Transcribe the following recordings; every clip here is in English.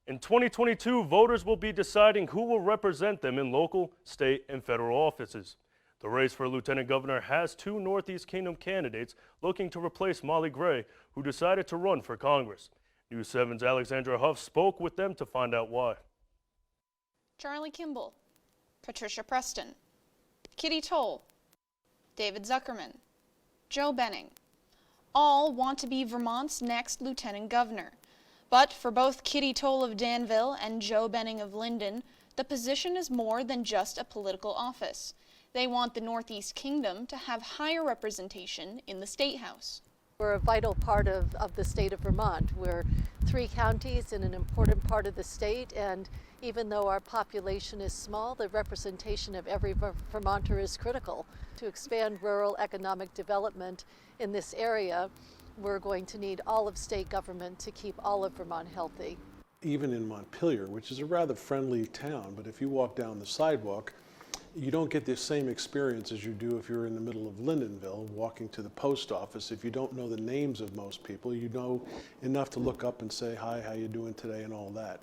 In 2022, voters will be deciding who will represent them in local, state, and federal offices. The race for lieutenant governor has two Northeast Kingdom candidates looking to replace Molly Gray, who decided to run for Congress. News 7's Alexandra Huff spoke with them to find out why. Charlie Kimball, Patricia Preston, Kitty Toll, David Zuckerman, Joe Benning. All want to be Vermont's next lieutenant governor. But for both Kitty Toll of Danville and Joe Benning of Linden, the position is more than just a political office. They want the Northeast Kingdom to have higher representation in the State House. We're a vital part of the state of Vermont. We're 3 counties in an important part of the state, and even though our population is small, the representation of every Vermonter is critical. To expand rural economic development in this area, we're going to need all of state government to keep all of Vermont healthy. Even in Montpelier, which is a rather friendly town, but if you walk down the sidewalk, you don't get the same experience as you do if you're in the middle of Lindenville walking to the post office. If you don't know the names of most people, you know enough to look up and say, hi, how you doing today, and all that.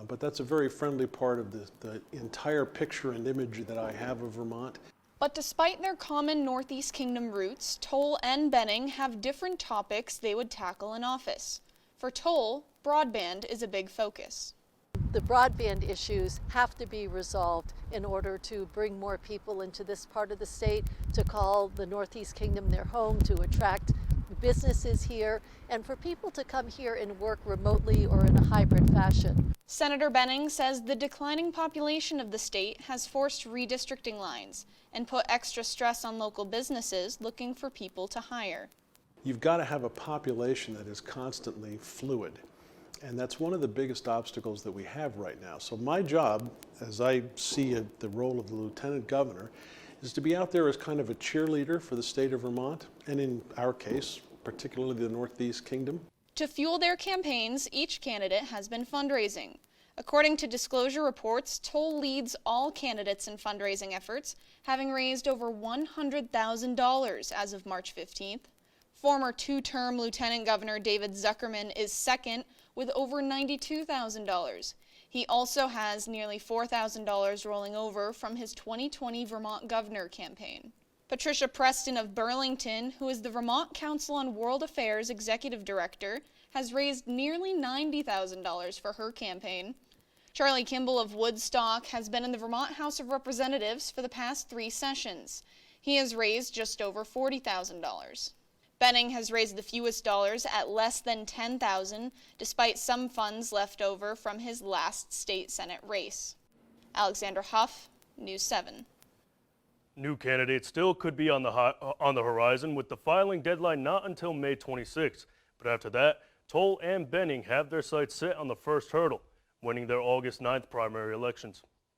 But that's a very friendly part of the entire picture and image that I have of Vermont. But despite their common Northeast Kingdom roots, Toll and Benning have different topics they would tackle in office. For Toll, broadband is a big focus. The broadband issues have to be resolved in order to bring more people into this part of the state, to call the Northeast Kingdom their home, to attract businesses here, and for people to come here and work remotely or in a hybrid fashion. Senator Benning says the declining population of the state has forced redistricting lines and put extra stress on local businesses looking for people to hire. You've got to have a population that is constantly fluid. And that's one of the biggest obstacles that we have right now. So my job, as I see the role of the lieutenant governor, is to be out there as kind of a cheerleader for the state of Vermont, and in our case, particularly the Northeast Kingdom. To fuel their campaigns, each candidate has been fundraising. According to disclosure reports, Toll leads all candidates in fundraising efforts, having raised over $100,000 as of March 15th. Former 2-term Lieutenant Governor David Zuckerman is second with over $92,000. He also has nearly $4,000 rolling over from his 2020 Vermont governor campaign. Patricia Preston of Burlington, who is the Vermont Council on World Affairs executive director, has raised nearly $90,000 for her campaign. Charlie Kimball of Woodstock has been in the Vermont House of Representatives for the past 3 sessions. He has raised just over $40,000. Benning has raised the fewest dollars at less than $10,000, despite some funds left over from his last state Senate race. Alexandra Huff, News 7. New candidates still could be on the horizon, with the filing deadline not until May 26th. But after that, Toll and Benning have their sights set on the first hurdle, winning their August 9th primary elections.